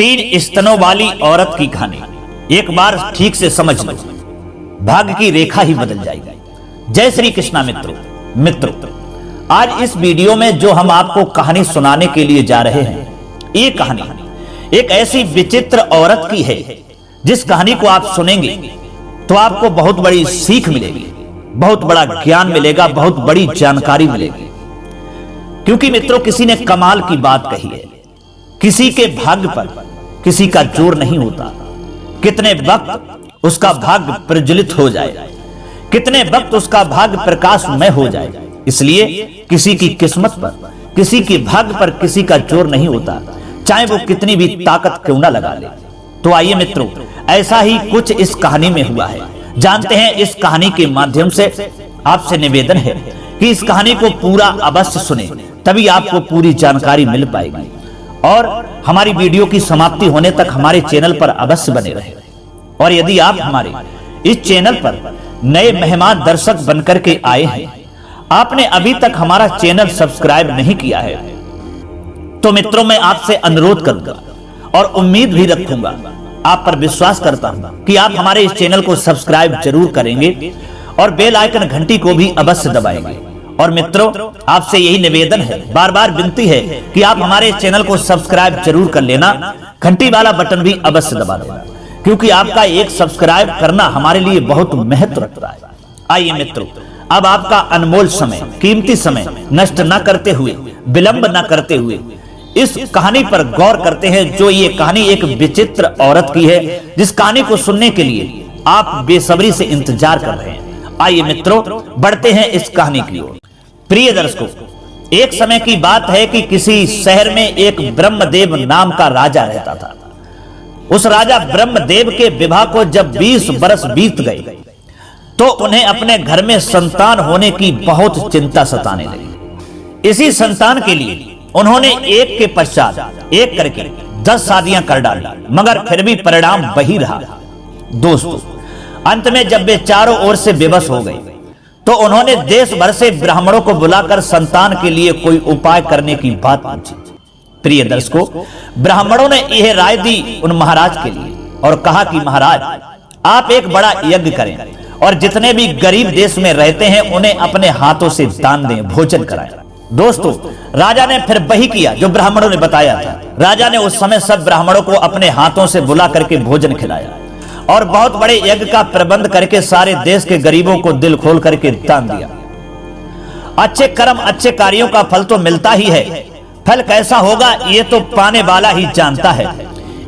तीन स्तनों वाली औरत की कहानी एक बार ठीक से समझ लो, भाग्य की रेखा ही बदल जाएगी। जय श्री कृष्णा मित्रों, आज इस वीडियो में जो हम आपको कहानी सुनाने के लिए जा रहे हैं, ये कहानी एक ऐसी विचित्र औरत की है जिस कहानी को आप सुनेंगे तो आपको बहुत बड़ी सीख मिलेगी, बहुत बड़ा ज्ञान मिलेगा, बहुत बड़ी जानकारी मिलेगी। क्योंकि मित्रों, किसी ने कमाल की बात कही है, किसी के भाग्य पर किसी का जोर नहीं होता। कितने वक्त उसका भाग्य प्रज्वलित हो जाए, कितने वक्त उसका भाग्य प्रकाशमय हो जाए। इसलिए किसी की किस्मत पर, किसी के भाग्य पर किसी का जोर नहीं होता, चाहे वो कितनी भी ताकत क्यों ना लगा ले। तो आइए मित्रों, ऐसा ही कुछ इस कहानी में हुआ है। जानते हैं, इस कहानी के माध्यम से आपसे निवेदन है कि इस कहानी को पूरा अवश्य सुने, तभी आपको पूरी जानकारी मिल पाएगी। और हमारी वीडियो की समाप्ति होने तक हमारे चैनल पर अवश्य बने रहे। और यदि आप हमारे इस चैनल पर नए मेहमान दर्शक बनकर के आए हैं, आपने अभी तक हमारा चैनल सब्सक्राइब नहीं किया है, तो मित्रों मैं आपसे अनुरोध करूंगा और उम्मीद भी रखूंगा, आप पर विश्वास करता हूं कि आप हमारे इस चैनल को सब्सक्राइब जरूर करेंगे और बेल आइकन घंटी को भी अवश्य दबाएंगे। और मित्रों, आपसे यही निवेदन है, बार बार विनती है कि आप हमारे चैनल को सब्सक्राइब जरूर कर लेना, घंटी वाला बटन भी अवश्य दबा देना, क्योंकि आपका एक सब्सक्राइब करना हमारे लिए बहुत महत्व रखता है। आइए मित्रों, अब आपका अनमोल समय, कीमती समय नष्ट न करते हुए, विलंब न करते हुए इस कहानी पर गौर करते हैं, जो ये कहानी एक विचित्र औरत की है, जिस कहानी को सुनने के लिए आप बेसब्री से इंतजार कर रहे हैं। आइए मित्रों, बढ़ते हैं इस कहानी की ओर। प्रिय दर्शकों, एक समय की बात है कि किसी शहर में एक ब्रह्मदेव नाम का राजा रहता था। उस राजा ब्रह्मदेव के विवाह को जब 20 वर्ष बीत गए तो उन्हें अपने घर में संतान होने की बहुत चिंता सताने लगी। इसी संतान के लिए उन्होंने एक के पश्चात एक करके 10 शादियां कर डाली, मगर फिर भी परिणाम वही रहा। दोस्तों, अंत में जब वे चारों ओर से बेबस हो गए तो उन्होंने देश भर से ब्राह्मणों को बुलाकर संतान के लिए कोई उपाय करने की बात पूछी। प्रिय दर्शकों, ब्राह्मणों ने यह राय दी उन महाराज के लिए और कहा कि महाराज, आप एक बड़ा यज्ञ करें और जितने भी गरीब देश में रहते हैं उन्हें अपने हाथों से दान दें, भोजन कराएं। दोस्तों, राजा ने फिर वही किया जो ब्राह्मणों ने बताया था। राजा ने उस समय सब ब्राह्मणों को अपने हाथों से बुला करके भोजन खिलाया और बहुत बड़े यज्ञ का प्रबंध करके सारे देश के गरीबों को दिल खोल करके दान दिया। अच्छे कर्म, अच्छे कार्यों का फल तो मिलता ही है, फल कैसा होगा ये तो पाने वाला ही जानता है।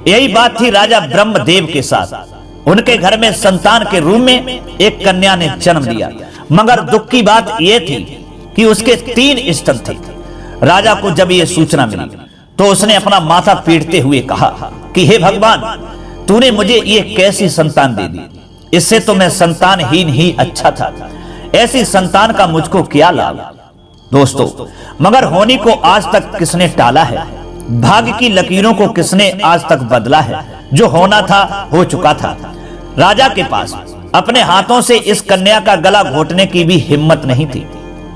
यही बात थी राजा ब्रह्मदेव के साथ। उनके घर में संतान के रूप में एक कन्या ने जन्म लिया, मगर दुख की बात यह थी कि उसके 3 स्तन थे। राजा को जब यह सूचना मिली तो उसने अपना माथा पीटते हुए कहा कि हे भगवान, तूने मुझे ये कैसी संतान दे दी, इससे तो मैं संतानहीन ही अच्छा था। ऐसी संतान का मुझको क्या लाभ। दोस्तों, मगर होनी को आज तक किसने टाला है, भाग्य की लकीरों को किसने आज तक बदला है। जो होना था हो चुका था। राजा के पास अपने हाथों से इस कन्या का गला घोटने की भी हिम्मत नहीं थी,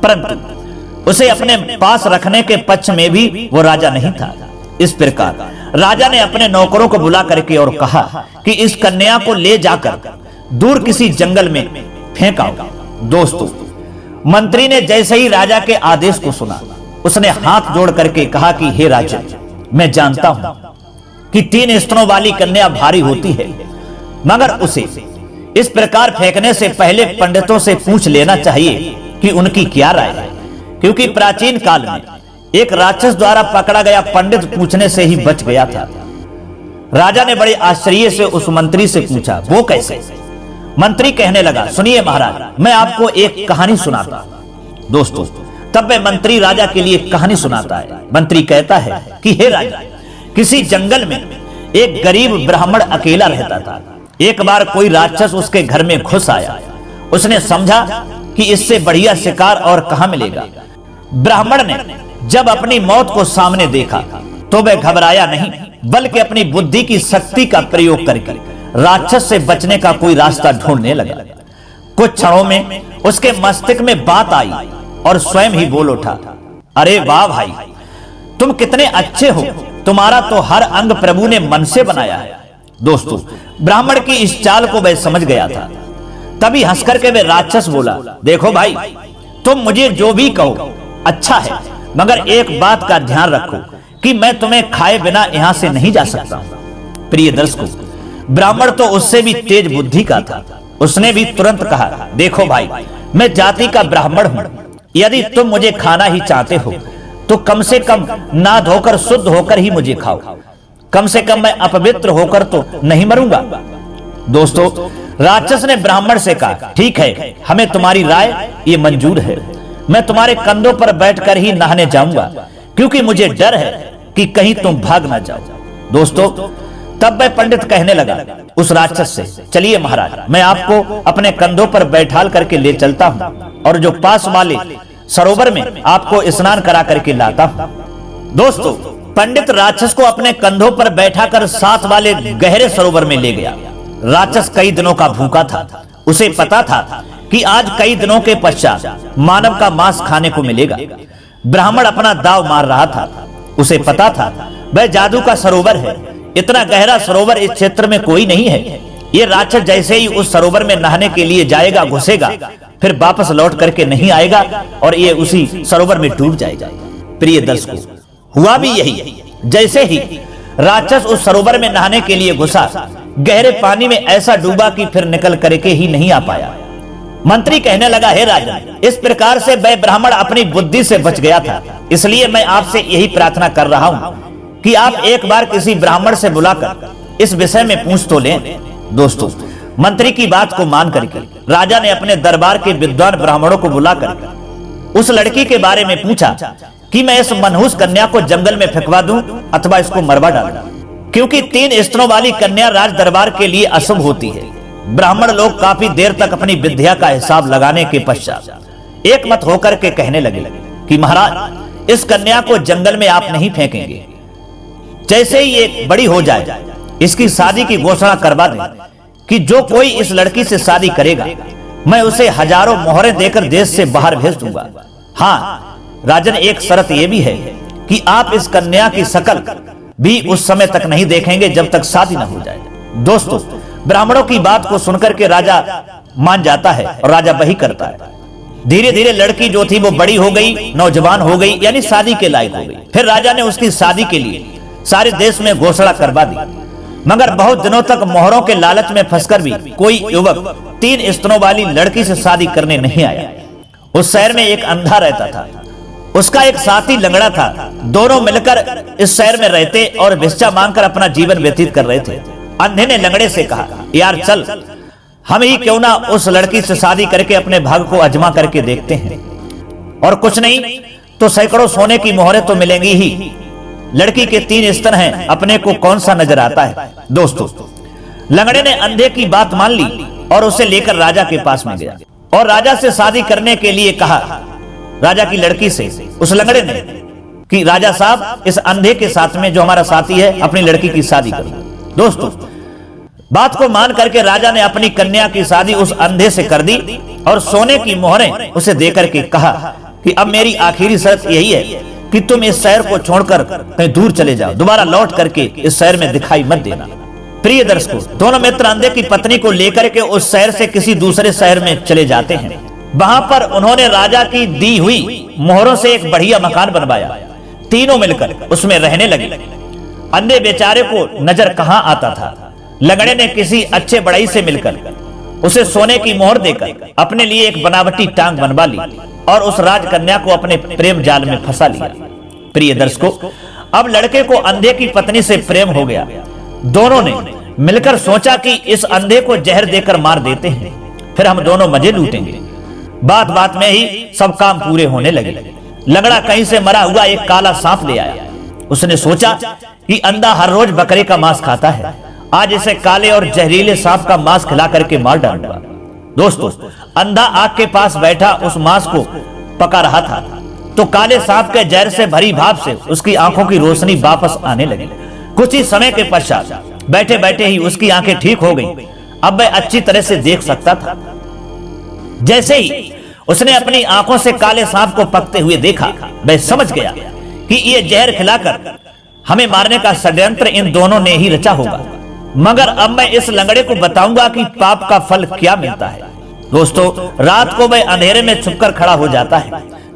परंतु उसे अपने पास रखने के पक्ष में भी वो राजा नहीं था। इस प्रकार राजा ने अपने नौकरों को बुला करके और कहा कि इस कन्या को ले जाकर दूर किसी जंगल में फेंकाओ। दोस्तों, मंत्री ने जैसे ही राजा के आदेश को सुना, उसने हाथ जोड़ करके कहा कि हे राजा, मैं जानता हूं कि 3 स्तनों वाली कन्या भारी होती है, मगर उसे इस प्रकार फेंकने से पहले पंडितों से पूछ लेना चाहिए कि उनकी क्या राय है। क्योंकि प्राचीन काल में एक राक्षस द्वारा पकड़ा गया पंडित पूछने से ही बच गया था। राजा ने बड़े आश्चर्य से उस मंत्री से पूछा, वो कैसे? मंत्री कहने लगा, सुनिए महाराज, मैं आपको एक कहानी सुनाता। दोस्तों, तब वह मंत्री राजा के लिए कहानी सुनाता है। मंत्री कहता है कि हे राजा, किसी जंगल में एक गरीब ब्राह्मण अकेला रहता था। एक बार कोई राक्षस उसके घर में घुस आया। उसने समझा कि इससे बढ़िया शिकार और कहां मिलेगा। ब्राह्मण ने जब अपनी मौत को सामने देखा तो वह घबराया नहीं, बल्कि अपनी बुद्धि की शक्ति का प्रयोग करके राक्षस से बचने का कोई रास्ता ढूंढने लगा। कुछ क्षणों में उसके मस्तिष्क में बात आई और स्वयं ही बोल उठा, अरे वाह भाई, तुम कितने अच्छे हो तुम्हारा तो हर अंग प्रभु ने मन से बनाया है। दोस्तों, ब्राह्मण की इस चाल को वह समझ गया था। तभी हंस करके वह राक्षस बोला, देखो भाई, तुम मुझे जो भी कहो अच्छा है, मगर एक बात का ध्यान रखो कि मैं तुम्हें खाए बिना यहां से नहीं जा सकता हूं। प्रिय दर्शकों, ब्राह्मण तो उससे भी तेज बुद्धि का था। उसने भी तुरंत कहा, देखो भाई, मैं जाति का ब्राह्मण हूं। यदि तुम मुझे खाना ही चाहते हो तो कम से कम ना धोकर शुद्ध होकर ही मुझे खाओ। कम से कम मैं अपवित्र होकर तो नहीं मरूंगा। दोस्तों, राक्षस ने ब्राह्मण से कहा, ठीक है, हमें तुम्हारी राय ये मंजूर है। मैं तुम्हारे कंधों पर बैठकर ही नहाने जाऊंगा, क्योंकि मुझे डर है कि कहीं तुम भाग ना जाओ। दोस्तों, तब वह पंडित कहने लगा उस राक्षस से, चलिए महाराज, मैं आपको अपने कंधों पर बैठाल करके ले चलता हूं और जो पास वाले सरोवर में आपको स्नान करा करके लाता हूं। दोस्तों, पंडित राक्षस को अपने कंधों पर बैठाकर साथ वाले गहरे सरोवर में ले गया। राक्षस कई दिनों का भूखा था। उसे पता था कि आज कई दिनों के पश्चात मानव का मांस खाने को मिलेगा। ब्राह्मण अपना दाव मार रहा था। उसे पता था वह जादू का सरोवर है। इतना गहरा सरोवर इस क्षेत्र में कोई नहीं है। ये राक्षस जैसे ही उस सरोवर में नहाने के लिए जाएगा, घुसेगा, फिर वापस लौट करके नहीं आएगा और ये उसी सरोवर में डूब जाएगा। प्रिय दर्शकों, हुआ भी यही। जैसे ही राक्षस उस सरोवर में नहाने के लिए घुसा, गहरे पानी में ऐसा डूबा कि फिर निकल करके ही नहीं आ पाया। मंत्री कहने लगा, हे राजन, इस प्रकार से वह ब्राह्मण अपनी बुद्धि से बच गया था। इसलिए मैं आपसे यही प्रार्थना कर रहा हूं कि आप एक बार किसी ब्राह्मण से बुलाकर इस विषय में पूछ तो लें। दोस्तों, मंत्री की बात को मान करके राजा ने अपने दरबार के विद्वान ब्राह्मणों को बुलाकर उस लड़की के बारे में पूछा कि मैं इस मनहूस कन्या को जंगल में फेंकवा दूं अथवा इसको मरवा डालूं, क्योंकि 3 स्तनों वाली कन्या राज दरबार के लिए अशुभ होती है। ब्राह्मण लोग काफी देर तक अपनी विद्या का हिसाब लगाने के पश्चात एक मत होकर के कहने लगे कि महाराज, इस कन्या को जंगल में आप नहीं फेंकेंगे। जैसे ही ये बड़ी हो जाए, इसकी शादी की घोषणा करवा दें कि जो कोई इस लड़की से शादी करेगा, मैं उसे हजारों मोहरें देकर देश से बाहर भेज दूंगा। हाँ राजन, एक शर्त यह भी है कि आप इस कन्या की शकल भी उस समय तक नहीं देखेंगे जब तक शादी न हो जाए। दोस्तों, ब्राह्मणों की बात को सुनकर के राजा मान जाता है और राजा वही करता है। धीरे धीरे लड़की जो थी वो बड़ी हो गई, नौजवान हो गई, यानी शादी के लायक हो गई। फिर राजा ने उसकी शादी के लिए सारे देश में घोषणा करवा दी। मगर बहुत दिनों तक मोहरों के लालच में फंसकर भी कोई युवक 3 स्तनों वाली लड़की से शादी करने नहीं आया। उस शहर में एक अंधा रहता था, उसका एक साथी लंगड़ा था। दोनों मिलकर इस शहर में रहते और भिक्षा मांगकर अपना जीवन व्यतीत कर रहे थे। अंधे ने लंगड़े से कहा, यार चल, हम ही क्यों ना उस लड़की से शादी करके अपने भाग्य को आजमा करके देखते हैं, और कुछ नहीं तो सैकड़ों सोने की मोहरें तो मिलेंगी ही। लड़की के 3 स्तन हैं, अपने को कौन सा नजर आता है। दोस्तों, लंगड़े ने अंधे की बात मान ली और उसे लेकर राजा के पास में गया और राजा से शादी करने के लिए कहा। राजा की लड़की से उस लंगड़े ने कि राजा साहब, इस अंधे के साथ में जो हमारा साथी है, अपनी लड़की की शादी करो। दोस्तों, बात को मान करके राजा ने अपनी कन्या की शादी उस अंधे से कर दी और सोने की मोहरें उसे देकर के कहा कि अब मेरी आखिरी शर्त यही है कि तुम इस शहर को छोड़कर कहीं दूर चले जाओ, दोबारा लौट करके इस शहर में दिखाई मत देना। प्रिय दर्शकों, दोनों मित्र अंधे की पत्नी को लेकर के उस शहर से किसी दूसरे शहर में चले जाते हैं। वहां पर उन्होंने राजा की दी हुई मोहरों से एक बढ़िया मकान बनवाया। तीनों मिलकर उसमें रहने लगे। अंधे बेचारे को नजर कहां आता था। लंगड़े ने किसी अच्छे बढ़ई से मिलकर उसे सोने की मोहर देकर अपने लिए एक बनावटी टांग बनवा ली और उस राजकन्या को अपने प्रेम जाल में फंसा लिया। प्रिय दर्शकों, अब लड़के को अंधे की पत्नी से प्रेम हो गया। दोनों ने मिलकर सोचा कि इस अंधे को जहर देकर मार देते हैं, फिर हम दोनों मजे लूटेंगे। बात बात में ही सब काम पूरे होने लगे। लंगड़ा कहीं से मरा हुआ एक काला सांप ले आया। उसने सोचा कि अंधा हर रोज बकरे का मांस खाता है, आज इसे काले और जहरीले सांप का मांस खिला करके मार डालूंगा। दोस्तों, अंधा आग के पास बैठा उस मांस को पका रहा था तो काले सांप के जहर से भरी भाप से उसकी आंखों की रोशनी वापस आने लगी। कुछ ही समय के पश्चात बैठे बैठे ही उसकी आंखें ठीक हो गईं। अब वह अच्छी तरह से देख सकता था। जैसे ही उसने अपनी आंखों से काले सांप को पकते हुए देखा, वह समझ गया कि यह जहर खिलाकर हमें मारने का षड्यंत्र इन दोनों ने ही रचा होगा। मगर अब मैं इस लंगड़े को बताऊंगा कि पाप का फल क्या मिलता है। दोस्तों, रात को वह अंधेरे में छुपकर खड़ा हो जाता है।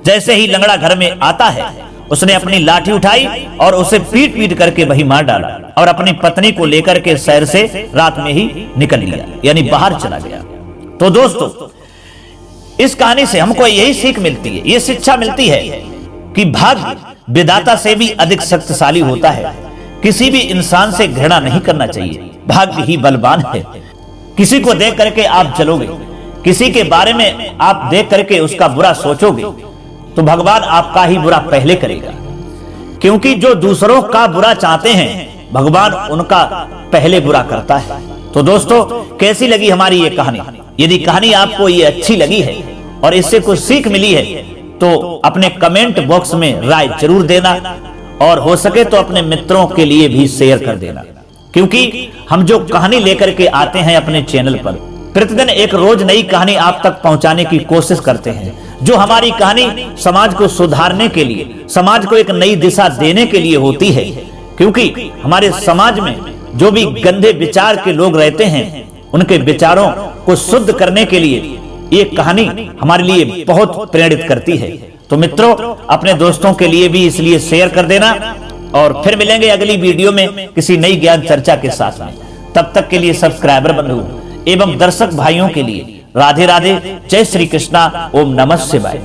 जैसे ही लंगड़ा घर में आता है, उसने अपनी लाठी उठाई और उसे पीट पीट करके वही मार डाला और अपनी पत्नी को लेकर के शहर से रात में ही निकल लिया, यानी बाहर चला गया। तो दोस्तों, इस कहानी से हमको यही सीख मिलती है, ये शिक्षा मिलती है कि भाग्य विधाता से भी अधिक शक्तिशाली होता है। किसी भी इंसान से घृणा नहीं करना चाहिए। भाग्य ही बलवान है। किसी को देख करके आप जलोगे, किसी के बारे में आप देख करके उसका बुरा सोचोगे, तो भगवान आपका ही बुरा पहले करेगा। क्योंकि जो दूसरों का बुरा चाहते हैं, भगवान उनका पहले बुरा करता है। तो दोस्तों, कैसी लगी हमारी ये कहानी? यदि कहानी आपको ये अच्छी लगी है और इससे कुछ सीख मिली है, तो अपने कमेंट बॉक्स में राय जरूर देना और हो सके तो अपने मित्रों के लिए भी शेयर कर देना। क्योंकि हम जो कहानी लेकर के आते हैं अपने चैनल पर, प्रतिदिन एक रोज नई कहानी आप तक पहुंचाने की कोशिश करते हैं। जो हमारी कहानी समाज को सुधारने के लिए, समाज को एक नई दिशा देने के लिए होती है। क्योंकि हमारे समाज में जो भी गंदे विचार के लोग रहते हैं, उनके विचारों को शुद्ध करने के लिए ये कहानी हमारे लिए बहुत प्रेरित करती है। तो मित्रों, अपने दोस्तों के लिए भी इसलिए शेयर कर देना और फिर मिलेंगे अगली वीडियो में किसी नई ज्ञान चर्चा के साथ में। तब तक के लिए सब्सक्राइबर बंधु एवं दर्शक भाइयों के लिए राधे राधे, जय श्री कृष्णा, ओम नमः शिवाय।